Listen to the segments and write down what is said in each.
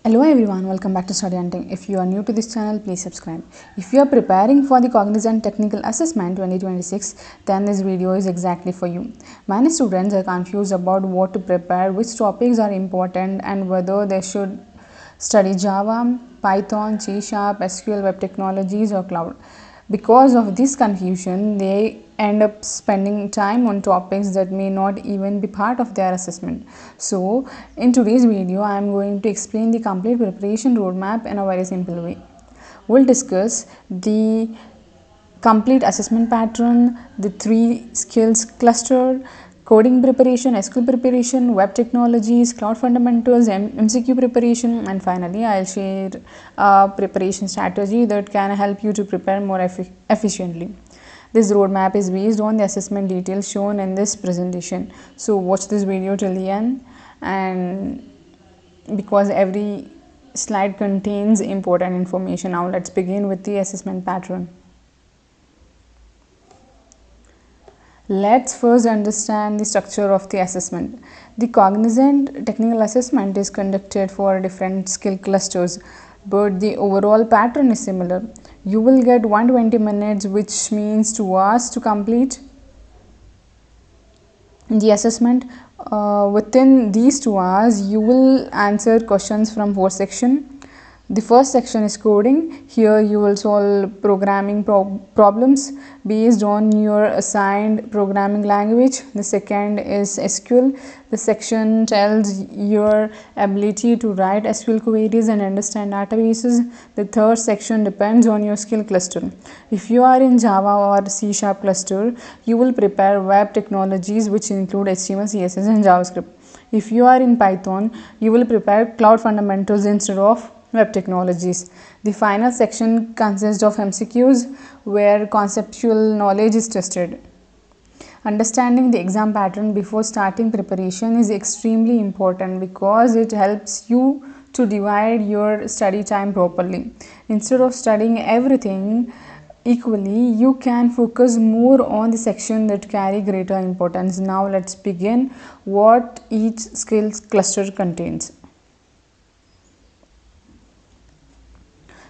Hello everyone, welcome back to Study Hunting. If you are new to this channel, please subscribe. If you are preparing for the Cognizant Technical Assessment 2026, then this video is exactly for you. Many students are confused about what to prepare, which topics are important, and whether they should study Java, Python, C#, SQL, web technologies, or cloud. Because of this confusion, they end up spending time on topics that may not even be part of their assessment. So, in today's video, I am going to explain the complete preparation roadmap in a very simple way. We'll discuss the complete assessment pattern, the 3 skills cluster, coding preparation, SQL preparation, web technologies, cloud fundamentals, MCQ preparation, and finally I'll share a preparation strategy that can help you to prepare more efficiently. This roadmap is based on the assessment details shown in this presentation. So watch this video till the end, and because every slide contains important information. Now let's begin with the assessment pattern. Let's first understand the structure of the assessment. The Cognizant Technical Assessment is conducted for different skill clusters, but the overall pattern is similar. You will get 120 minutes, which means 2 hours to complete the assessment. Within these 2 hours, you will answer questions from 4 sections. The first section is coding. Here you will solve programming problems based on your assigned programming language. The second is SQL. The section tells your ability to write SQL queries and understand databases. The third section depends on your skill cluster. If you are in Java or C# cluster, you will prepare web technologies, which include HTML, CSS, and JavaScript. If you are in Python, you will prepare cloud fundamentals instead of web technologies. The final section consists of MCQs, where conceptual knowledge is tested. Understanding the exam pattern before starting preparation is extremely important because it helps you to divide your study time properly. Instead of studying everything equally, you can focus more on the section that carry greater importance. Now let's begin what each skills cluster contains.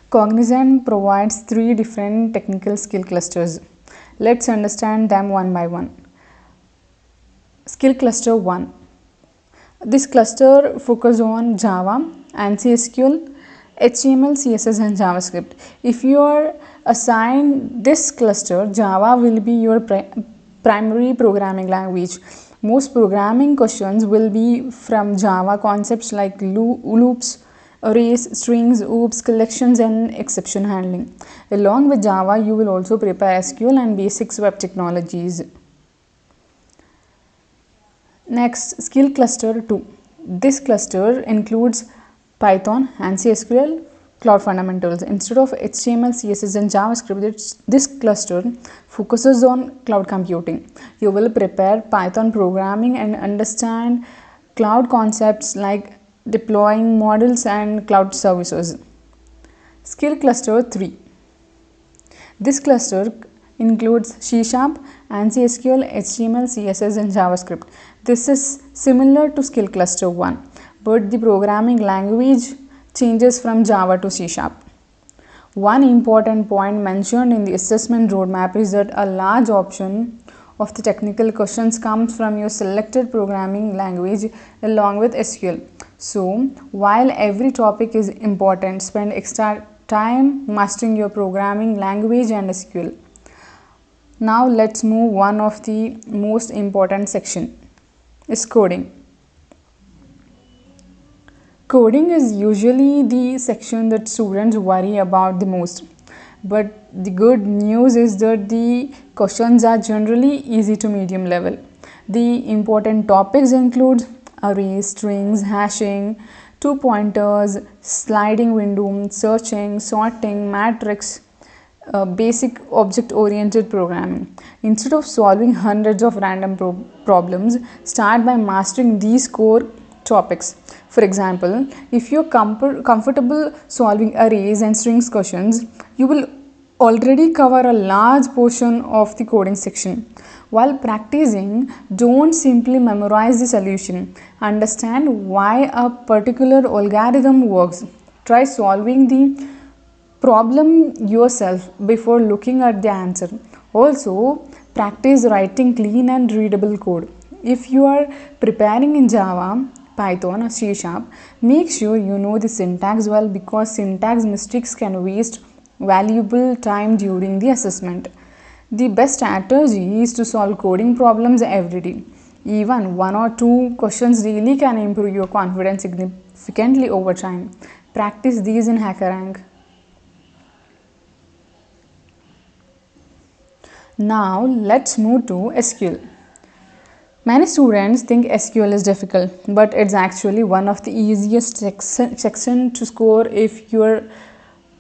Cognizant provides 3 different technical skill clusters. Let's understand them one by one. Skill cluster 1. This cluster focuses on Java, ANSI SQL, HTML, CSS, and JavaScript. If you are assigned this cluster, Java will be your primary programming language. Most programming questions will be from Java. Concepts like loops, arrays, strings, oops, collections, and exception handling. Along with Java, you will also prepare SQL and basics web technologies. Next, skill cluster 2. This cluster includes Python, ANSI SQL, cloud fundamentals. Instead of HTML, CSS, and JavaScript, this cluster focuses on cloud computing. You will prepare Python programming and understand cloud concepts like deploying models and cloud services. Skill cluster 3. This cluster includes C#, ANSI SQL, HTML, CSS, and JavaScript. This is similar to skill cluster 1, but the programming language changes from Java to C#. One important point mentioned in the assessment roadmap is that a large option of the technical questions comes from your selected programming language along with SQL. So, while every topic is important, spend extra time mastering your programming language and SQL. Now let's move one of the most important section is coding. Coding is usually the section that students worry about the most. But the good news is that the questions are generally easy to medium level. The important topics include arrays, strings, hashing, 2 pointers, sliding window, searching, sorting, matrix, basic object-oriented programming. Instead of solving hundreds of random problems, start by mastering these core topics. For example, if you're comfortable solving arrays and strings questions, you will already cover a large portion of the coding section. While practicing, don't simply memorize the solution. Understand why a particular algorithm works. Try solving the problem yourself before looking at the answer. Also, practice writing clean and readable code. If you are preparing in Java, Python or C Sharp, make sure you know the syntax well, because syntax mistakes can waste valuable time during the assessment. The best strategy is to solve coding problems every day. Even one or two questions really can improve your confidence significantly over time. Practice these in HackerRank. Now let's move to SQL. Many students think SQL is difficult, but it's actually one of the easiest section to score if you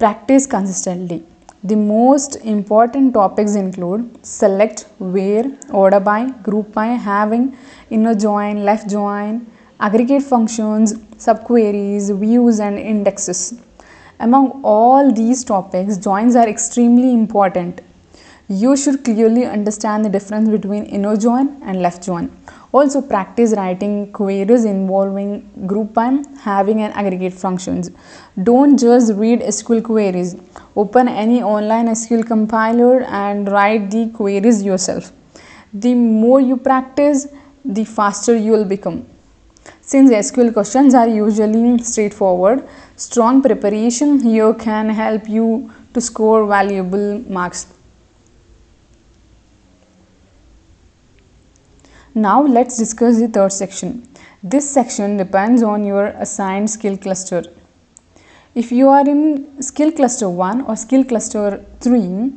practice consistently. The most important topics include select, where, order by, group by, having, inner join, left join, aggregate functions, subqueries, views and indexes. Among all these topics, joins are extremely important. You should clearly understand the difference between inner join and left join. Also practice writing queries involving group by, having and aggregate functions. Don't just read SQL queries. Open any online SQL compiler and write the queries yourself. The more you practice, the faster you will become. Since SQL questions are usually straightforward, strong preparation here can help you to score valuable marks. Now let's discuss the third section. This section depends on your assigned skill cluster. If you are in skill cluster 1 or skill cluster 3,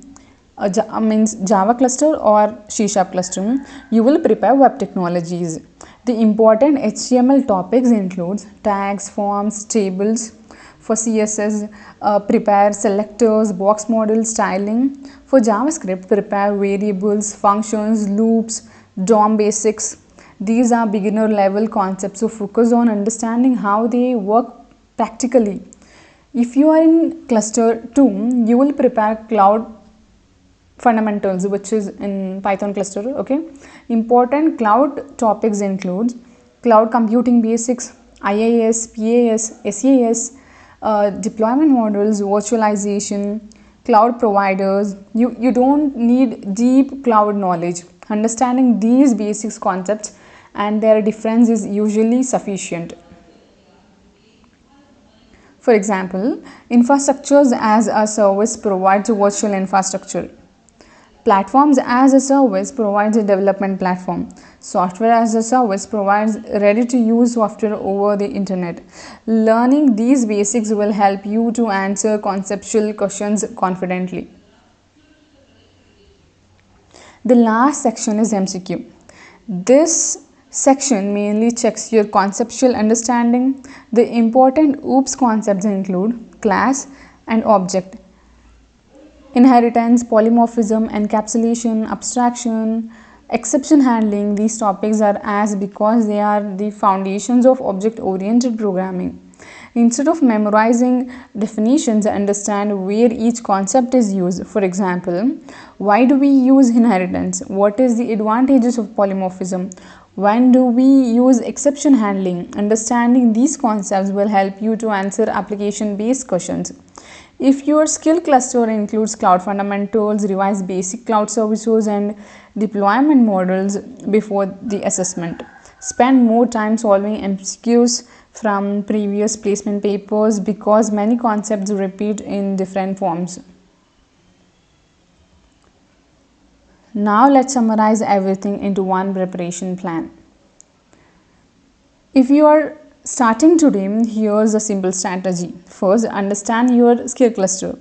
means Java cluster or C# cluster, you will prepare web technologies. The important HTML topics include tags, forms, tables. For CSS, prepare selectors, box models, styling. For JavaScript, prepare variables, functions, loops, DOM basics. These are beginner level concepts, so focus on understanding how they work practically. If you are in cluster 2, you will prepare cloud fundamentals, which is in Python cluster. Okay, important cloud topics include cloud computing basics, IaaS, PaaS, SaaS, deployment models, virtualization, cloud providers. You don't need deep cloud knowledge. Understanding these basic concepts and their difference is usually sufficient. For example, infrastructures as a service provides a virtual infrastructure. Platforms as a service provides a development platform. Software as a service provides ready-to-use software over the internet. Learning these basics will help you to answer conceptual questions confidently. The last section is MCQ. This section mainly checks your conceptual understanding. The important OOPS concepts include class and object, inheritance, polymorphism, encapsulation, abstraction, exception handling. These topics are asked because they are the foundations of object-oriented programming. Instead of memorizing definitions, understand where each concept is used. For example, why do we use inheritance? What is the advantages of polymorphism? When do we use exception handling? Understanding these concepts will help you to answer application-based questions. If your skill cluster includes cloud fundamentals, revise basic cloud services and deployment models before the assessment. Spend more time solving MCQs from previous placement papers because many concepts repeat in different forms. Now let's summarize everything into one preparation plan. If you are starting today, here's a simple strategy. First, understand your skill cluster.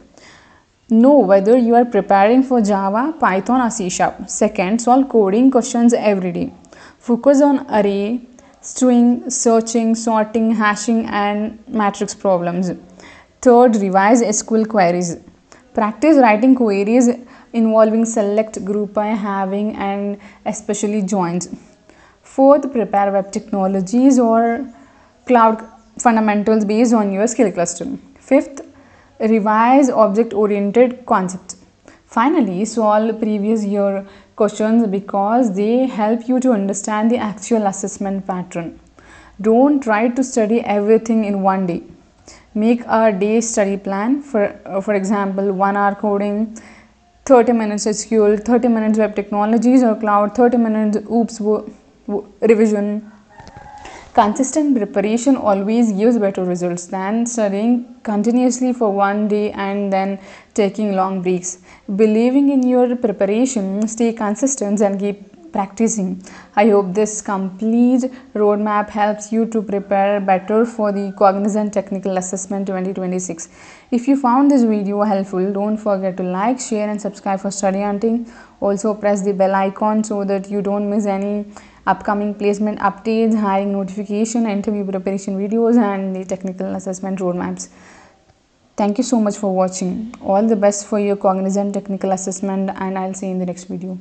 Know whether you are preparing for Java, Python or C#. Second, solve coding questions every day. Focus on array, string, searching, sorting, hashing and matrix problems. Third, revise SQL queries. Practice writing queries involving select, group by, having and especially joins. Fourth, prepare web technologies or cloud fundamentals based on your skill cluster. Fifth, revise object-oriented concepts. Finally, solve previous year questions because they help you to understand the actual assessment pattern. Don't try to study everything in one day. Make a day study plan. For example, 1 hour coding, 30 minutes SQL, 30 minutes web technologies or cloud, 30 minutes revision. Consistent preparation always gives better results than studying continuously for one day and then taking long breaks. Believing in your preparation, stay consistent and keep practicing. I hope this complete roadmap helps you to prepare better for the Cognizant Technical Assessment 2026. If you found this video helpful, don't forget to like, share and subscribe for Study Hunting. Also press the bell icon so that you don't miss any upcoming placement updates, hiring notification, interview preparation videos and the technical assessment roadmaps. Thank you so much for watching. All the best for your Cognizant Technical Assessment and I'll see you in the next video.